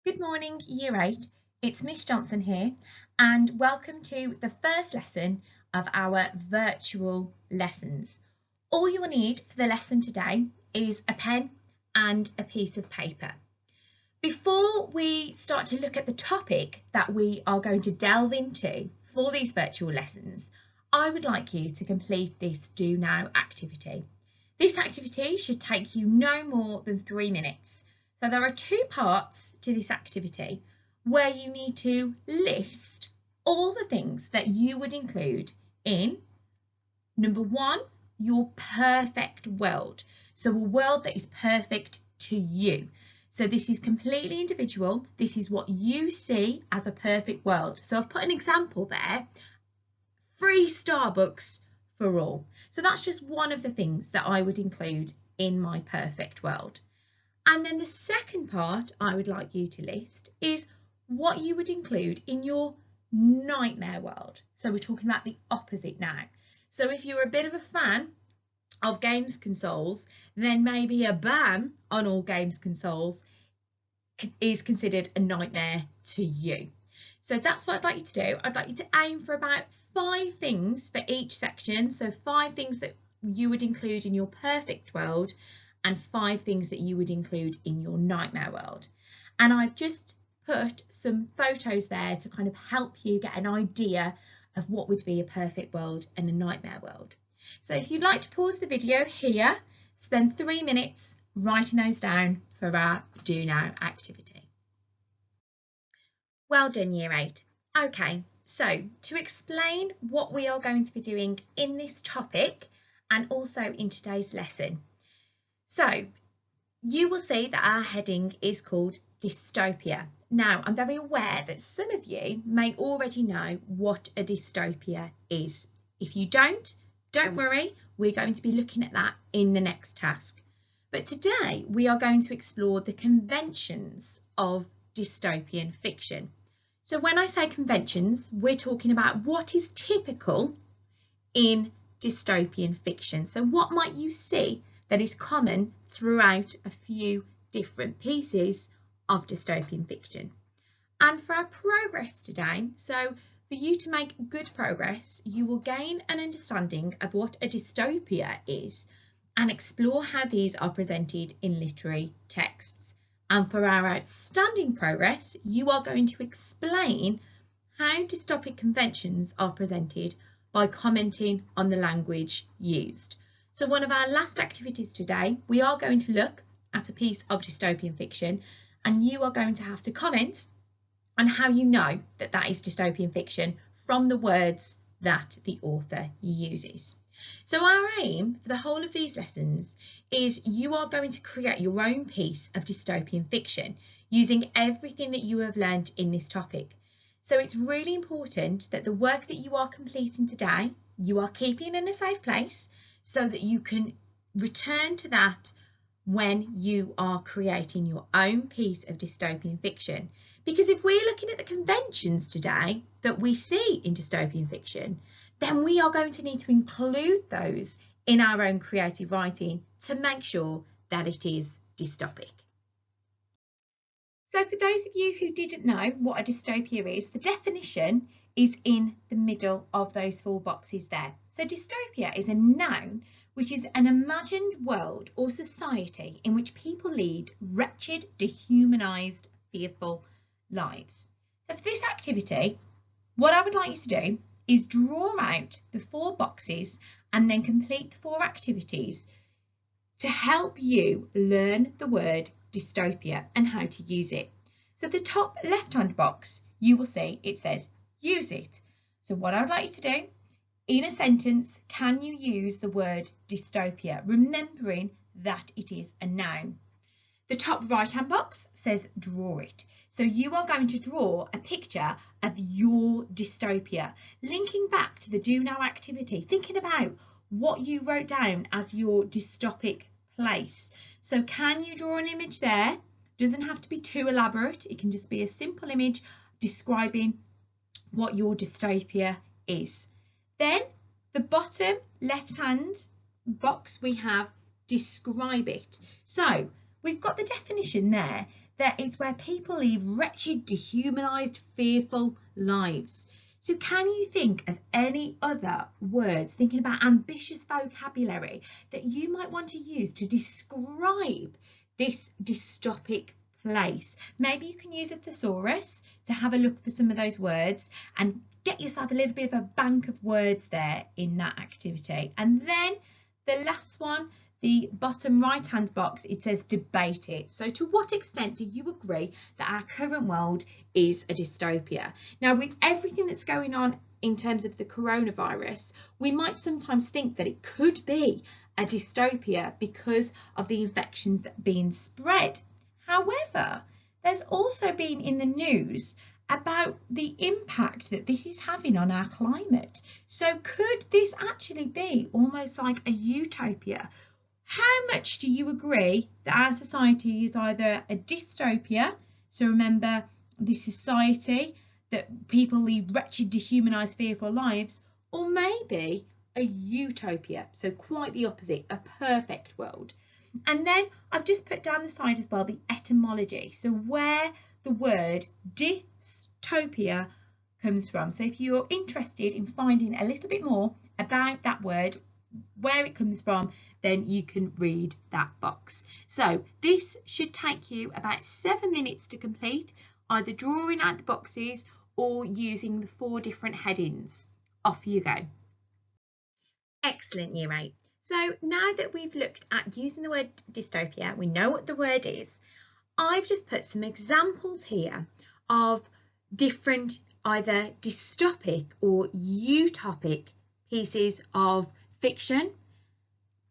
Good morning, Year 8. It's Miss Johnson here, and welcome to the first lesson of our virtual lessons. All you will need for the lesson today is a pen and a piece of paper. Before we start to look at the topic that we are going to delve into for these virtual lessons, I would like you to complete this Do Now activity. This activity should take you no more than 3 minutes. So there are 2 parts to this activity where you need to list all the things that you would include in, number 1, your perfect world. So a world that is perfect to you. So this is completely individual. This is what you see as a perfect world. So I've put an example there, free Starbucks for all. So that's just one of the things that I would include in my perfect world. And then the second part I would like you to list is what you would include in your nightmare world. So we're talking about the opposite now. So if you're a bit of a fan of games consoles, then maybe a ban on all games consoles is considered a nightmare to you. So that's what I'd like you to do. I'd like you to aim for about 5 things for each section. So 5 things that you would include in your perfect world and 5 things that you would include in your nightmare world. And I've just put some photos there to kind of help you get an idea of what would be a perfect world and a nightmare world. So if you'd like to pause the video here, spend 3 minutes writing those down for our Do Now activity. Well done, Year 8. Okay, so to explain what we are going to be doing in this topic and also in today's lesson. So you will see that our heading is called Dystopia. Now, I'm very aware that some of you may already know what a dystopia is. If you don't worry, we're going to be looking at that in the next task. But today we are going to explore the conventions of dystopian fiction. So when I say conventions, we're talking about what is typical in dystopian fiction. So what might you see that is common throughout a few different pieces of dystopian fiction. And for our progress today, so for you to make good progress, you will gain an understanding of what a dystopia is and explore how these are presented in literary texts. And for our outstanding progress, you are going to explain how dystopic conventions are presented by commenting on the language used. So one of our last activities today, we are going to look at a piece of dystopian fiction and you are going to have to comment on how you know that that is dystopian fiction from the words that the author uses. So our aim for the whole of these lessons is you are going to create your own piece of dystopian fiction using everything that you have learned in this topic. So it's really important that the work that you are completing today, you are keeping in a safe place, so that you can return to that when you are creating your own piece of dystopian fiction. Because if we're looking at the conventions today that we see in dystopian fiction, then we are going to need to include those in our own creative writing to make sure that it is dystopic. So for those of you who didn't know what a dystopia is, the definition is in the middle of those 4 boxes there. So dystopia is a noun which is an imagined world or society in which people lead wretched, dehumanised, fearful lives. So for this activity, what I would like you to do is draw out the 4 boxes and then complete the 4 activities to help you learn the word dystopia and how to use it. So the top left-hand box, you will see it says use it. So what I would like you to do, in a sentence, can you use the word dystopia, remembering that it is a noun? The top right-hand box says draw it. So you are going to draw a picture of your dystopia, linking back to the Do Now activity, thinking about what you wrote down as your dystopic place. So can you draw an image there? Doesn't have to be too elaborate. It can just be a simple image describing what your dystopia is. Then the bottom left-hand box, we have describe it. So we've got the definition there. that it's where people live wretched, dehumanized, fearful lives. So can you think of any other words, thinking about ambitious vocabulary, that you might want to use to describe this dystopic place? Maybe you can use a thesaurus to have a look for some of those words and get yourself a little bit of a bank of words there in that activity. And then the last one, the bottom right hand box, it says debate it. So to what extent do you agree that our current world is a dystopia? Now, with everything that's going on in terms of the coronavirus, we might sometimes think that it could be a dystopia because of the infections that are being spread. However, there's also been in the news about the impact that this is having on our climate. So could this actually be almost like a utopia? How much do you agree that our society is either a dystopia, so remember the society that people lead wretched, dehumanised, fearful lives, or maybe a utopia, so quite the opposite, a perfect world? And then I've just put down the side as well the etymology, so where the word dystopia comes from. So if you're interested in finding a little bit more about that word, where it comes from, then you can read that box. So this should take you about 7 minutes to complete, either drawing out the boxes or using the 4 different headings. Off you go. Excellent, Year 8. So now that we've looked at using the word dystopia, we know what the word is. I've just put some examples here of different either dystopic or utopic pieces of fiction,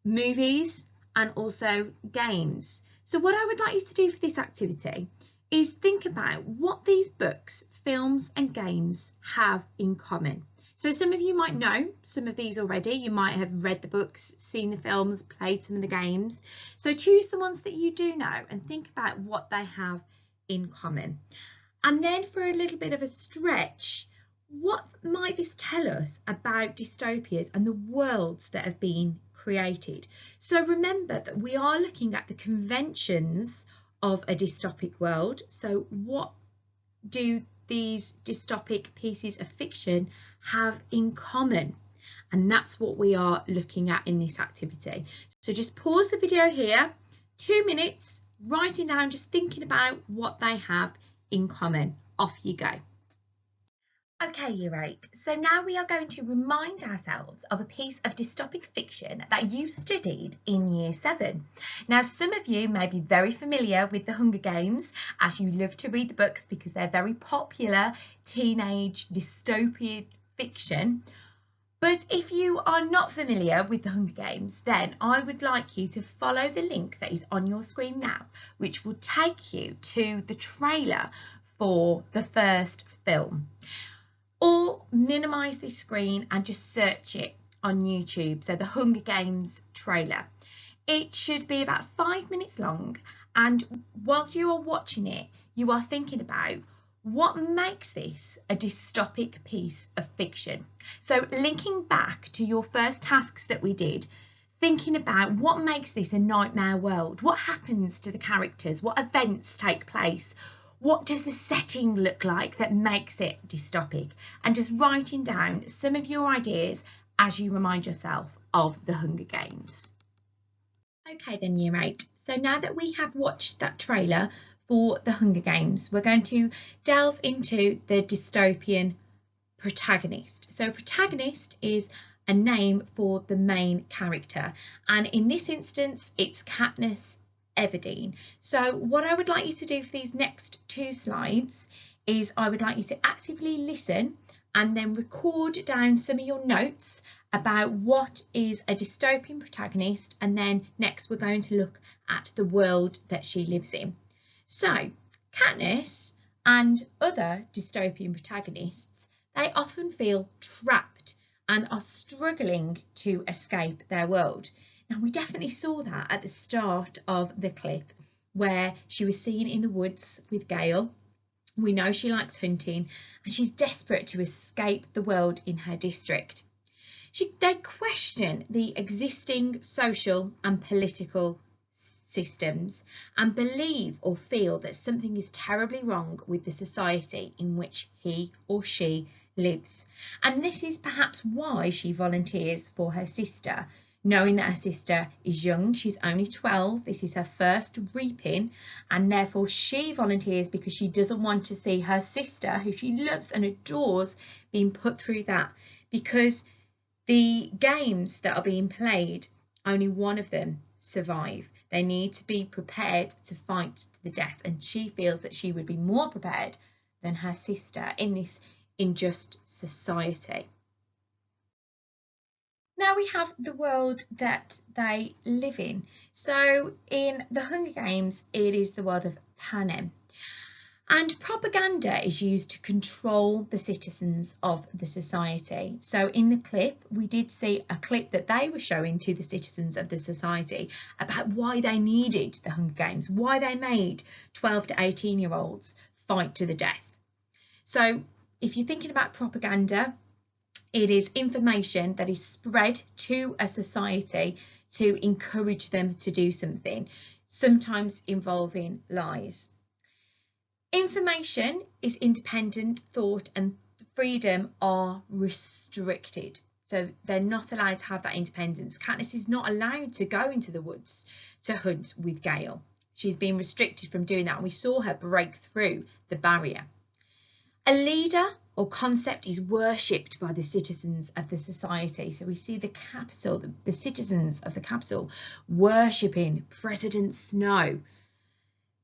movies, and also games. So what I would like you to do for this activity is think about what these books, films and games have in common. So some of you might know some of these already. You might have read the books, seen the films, played some of the games. So choose the ones that you do know and think about what they have in common. And then for a little bit of a stretch, what might this tell us about dystopias and the worlds that have been created? So remember that we are looking at the conventions of a dystopic world. So what do these dystopic pieces of fiction have in common? And that's what we are looking at in this activity. So just pause the video here, 2 minutes, writing down, just thinking about what they have in common. Off you go. Okay, Year 8, so now we are going to remind ourselves of a piece of dystopic fiction that you studied in Year 7. Now, some of you may be very familiar with the Hunger Games, as you love to read the books because they're very popular teenage dystopian fiction. But if you are not familiar with the Hunger Games, then I would like you to follow the link that is on your screen now, which will take you to the trailer for the first film. Or minimise this screen and just search it on YouTube. So the Hunger Games trailer. It should be about 5 minutes long, and whilst you are watching it, you are thinking about what makes this a dystopic piece of fiction. So linking back to your first tasks that we did, thinking about what makes this a nightmare world, what happens to the characters, what events take place, what does the setting look like that makes it dystopic, and just writing down some of your ideas as you remind yourself of the Hunger Games. Okay then, Year 8, so now that we have watched that trailer for the Hunger Games, we're going to delve into the dystopian protagonist. So protagonist is a name for the main character, and in this instance it's Katniss Everdeen. So what I would like you to do for these next 2 slides is I would like you to actively listen and then record down some of your notes about what is a dystopian protagonist, and then next we're going to look at the world that she lives in. So Katniss and other dystopian protagonists, they often feel trapped and are struggling to escape their world. Now, we definitely saw that at the start of the clip where she was seen in the woods with Gale. We know she likes hunting and she's desperate to escape the world in her district. They question the existing social and political systems and believe or feel that something is terribly wrong with the society in which he or she lives. And this is perhaps why she volunteers for her sister, knowing that her sister is young. She's only 12. This is her first reaping, and therefore she volunteers because she doesn't want to see her sister, who she loves and adores, being put through that. Because the games that are being played, only one of them survive. They need to be prepared to fight to the death, and she feels that she would be more prepared than her sister in this unjust society. Now we have the world that they live in. So in the Hunger Games, it is the world of Panem. And propaganda is used to control the citizens of the society. So in the clip, we did see a clip that they were showing to the citizens of the society about why they needed the Hunger Games, why they made 12 to 18-year-olds fight to the death. So if you're thinking about propaganda, it is information that is spread to a society to encourage them to do something, sometimes involving lies. Information is independent thought, and freedom are restricted. So they're not allowed to have that independence. Katniss is not allowed to go into the woods to hunt with Gale. She's been restricted from doing that, and we saw her break through the barrier. A leader or concept is worshipped by the citizens of the society. So we see the capital, the citizens of the capital worshipping President Snow.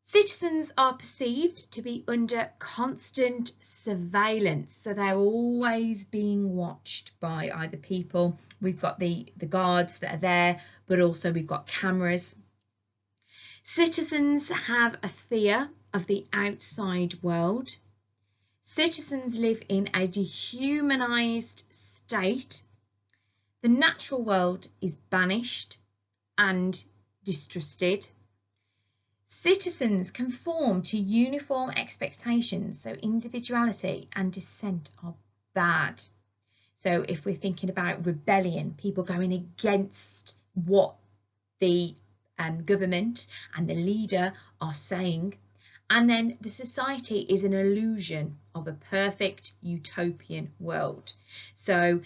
Citizens are perceived to be under constant surveillance, so they're always being watched by either people. We've got the guards that are there, but also we've got cameras. Citizens have a fear of the outside world. Citizens live in a dehumanised state. The natural world is banished and distrusted. Citizens conform to uniform expectations, so individuality and dissent are bad. So if we're thinking about rebellion, people going against what the government and the leader are saying, and then the society is an illusion of a perfect utopian world. So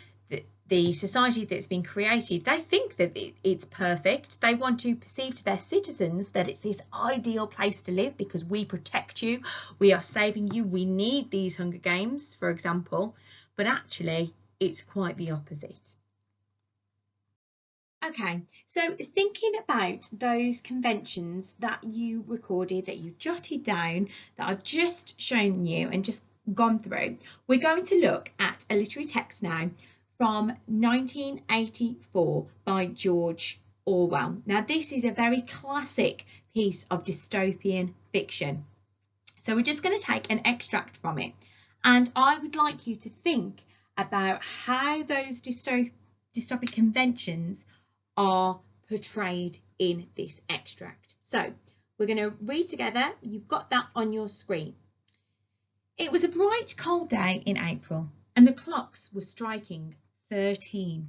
the society that's been created, they think that it's perfect. They want to perceive to their citizens that it's this ideal place to live because we protect you, we are saving you, we need these Hunger Games, for example, but actually it's quite the opposite. Okay, so thinking about those conventions that you recorded, that you jotted down, that I've just shown you and just gone through, we're going to look at a literary text now from 1984 by George Orwell. Now, this is a very classic piece of dystopian fiction. So we're just going to take an extract from it, and I would like you to think about how those dystopic conventions are portrayed in this extract. So we're going to read together. You've got that on your screen. It was a bright, cold day in April, and the clocks were striking 13.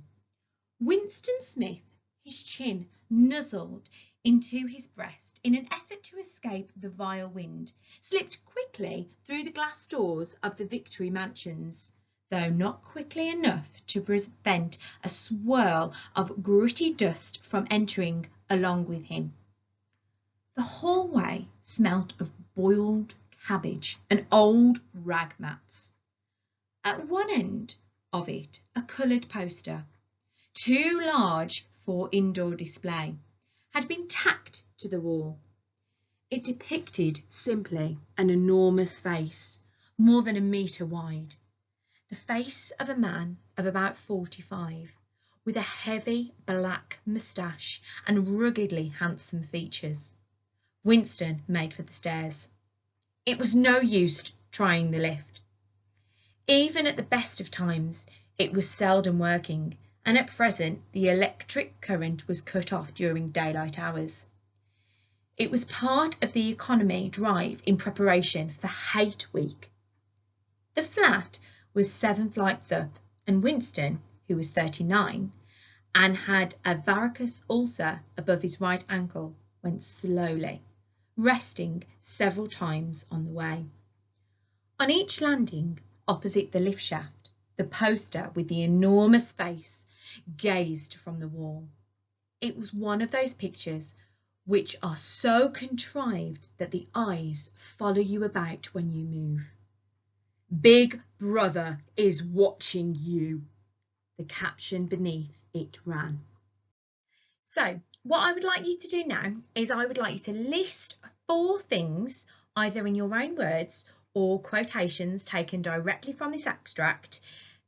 Winston Smith, his chin nuzzled into his breast in an effort to escape the vile wind, slipped quickly through the glass doors of the Victory Mansions, though not quickly enough to prevent a swirl of gritty dust from entering along with him. The hallway smelt of boiled cabbage and old rag mats. At one end of it, a coloured poster, too large for indoor display, had been tacked to the wall. It depicted simply an enormous face, more than a metre wide. The face of a man of about 45, with a heavy black moustache and ruggedly handsome features. Winston made for the stairs. It was no use trying the lift. Even at the best of times, it was seldom working, and at present the electric current was cut off during daylight hours. It was part of the economy drive in preparation for Hate Week. The flat was 7 flights up, and Winston, who was 39 and had a varicose ulcer above his right ankle, went slowly, resting several times on the way. On each landing, opposite the lift shaft, the poster with the enormous face gazed from the wall. It was one of those pictures which are so contrived that the eyes follow you about when you move. "Big Brother is watching you," the caption beneath it ran. So what I would like you to do now is I would like you to list 4 things, either in your own words or quotations taken directly from this extract,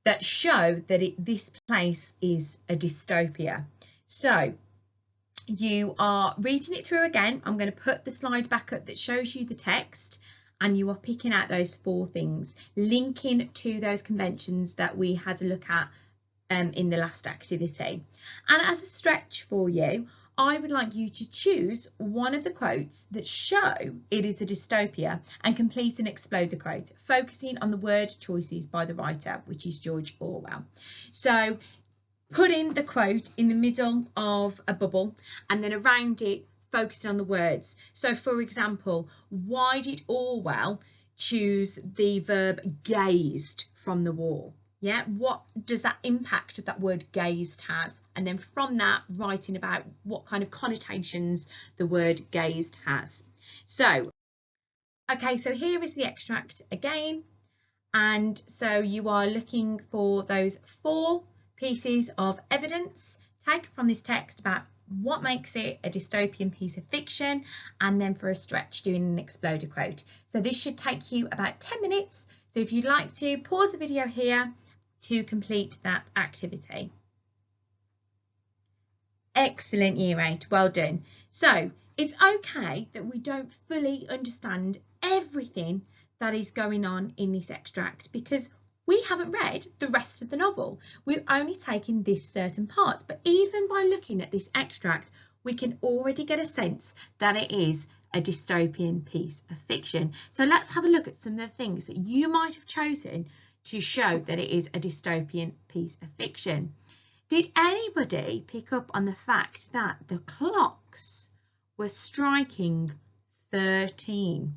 that show that this place is a dystopia. So you are reading it through again. I'm going to put the slide back up that shows you the text, and you are picking out those 4 things, linking to those conventions that we had a look at in the last activity. And as a stretch for you, I would like you to choose one of the quotes that show it is a dystopia and complete an exploder quote, focusing on the word choices by the writer, which is George Orwell. So put in the quote in the middle of a bubble and then around it focusing on the words. So for example, why did Orwell choose the verb gazed from the wall? Yeah, what does that impact of that word gazed has? And then from that, writing about what kind of connotations the word gazed has. So, okay, so here is the extract again. And so you are looking for those 4 pieces of evidence taken from this text about what makes it a dystopian piece of fiction, and then for a stretch doing an exploder quote. So this should take you about 10 minutes. So if you'd like to pause the video here to complete that activity. Excellent, Year 8, well done. So it's okay that we don't fully understand everything that is going on in this extract because we haven't read the rest of the novel. We've only taken this certain part, but even by looking at this extract, we can already get a sense that it is a dystopian piece of fiction. So let's have a look at some of the things that you might have chosen to show that it is a dystopian piece of fiction. Did anybody pick up on the fact that the clocks were striking 13?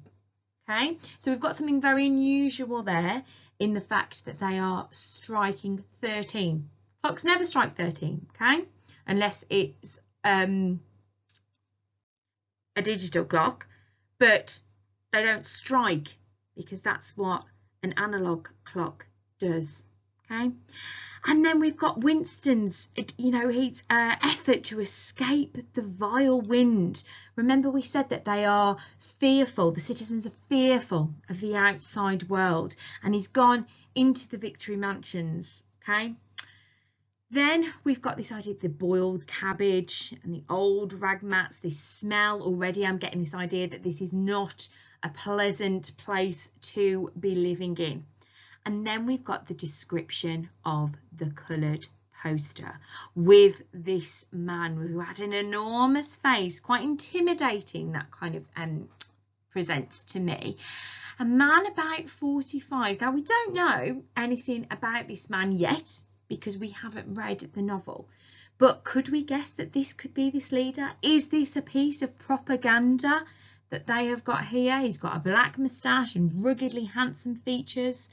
Okay, so we've got something very unusual there in the fact that they are striking 13. Clocks never strike 13, okay, unless it's a digital clock, but they don't strike because that's what an analog clock does, okay. And then we've got Winston's, his effort to escape the vile wind. Remember we said that they are fearful, the citizens are fearful of the outside world, and he's gone into the Victory Mansions, okay. Then we've got this idea of the boiled cabbage and the old rag mats, this smell. Already I'm getting this idea that this is not a pleasant place to be living in. And then we've got the description of the coloured poster with this man who had an enormous face, quite intimidating, that kind of presents to me. A man about 45. Now we don't know anything about this man yet because we haven't read the novel, but could we guess that this could be this leader? Is this a piece of propaganda that they have got here? He's got a black moustache and ruggedly handsome features.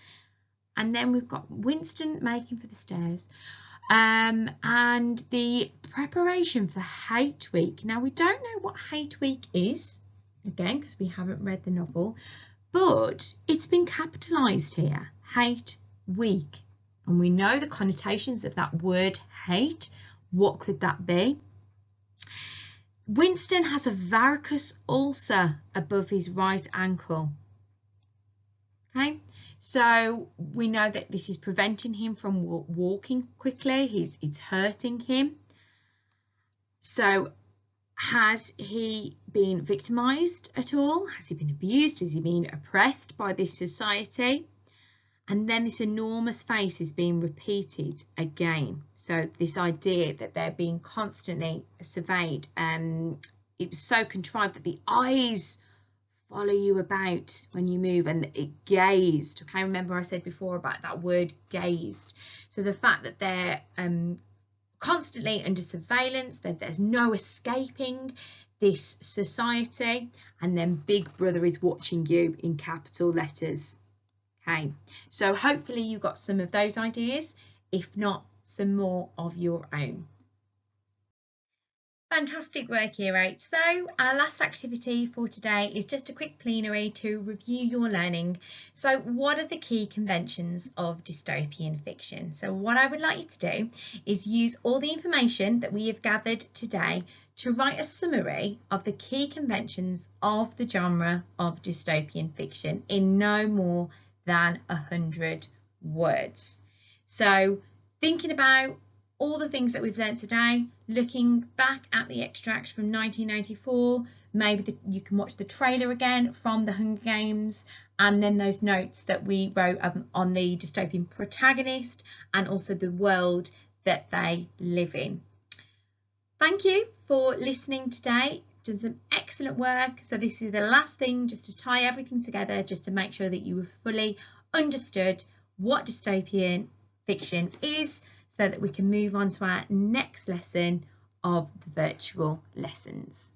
And then we've got Winston making for the stairs and the preparation for Hate Week. Now, we don't know what Hate Week is, again, because we haven't read the novel, but it's been capitalised here, Hate Week. And we know the connotations of that word hate. What could that be? Winston has a varicose ulcer above his right ankle. Okay. So we know that this is preventing him from walking quickly. It's hurting him. So has he been victimised at all? Has he been abused? Has he been oppressed by this society? And then this enormous face is being repeated again. So this idea that they're being constantly surveyed. It was so contrived that the eyes follow you about when you move, and it gazed. Okay, remember I said before about that word gazed. So the fact that they're constantly under surveillance, that there's no escaping, this society, and then Big Brother is watching you in capital letters. Okay, so hopefully you got some of those ideas, if not some more of your own. Fantastic work, Year 8. So our last activity for today is just a quick plenary to review your learning. So what are the key conventions of dystopian fiction? So what I would like you to do is use all the information that we have gathered today to write a summary of the key conventions of the genre of dystopian fiction in no more than 100 words. So thinking about all the things that we've learned today, looking back at the extracts from 1984, maybe you can watch the trailer again from the Hunger Games, and then those notes that we wrote on the dystopian protagonist and also the world that they live in. Thank you for listening today. Done some excellent work. So this is the last thing, just to tie everything together, just to make sure that you have fully understood what dystopian fiction is, so that we can move on to our next lesson of the virtual lessons.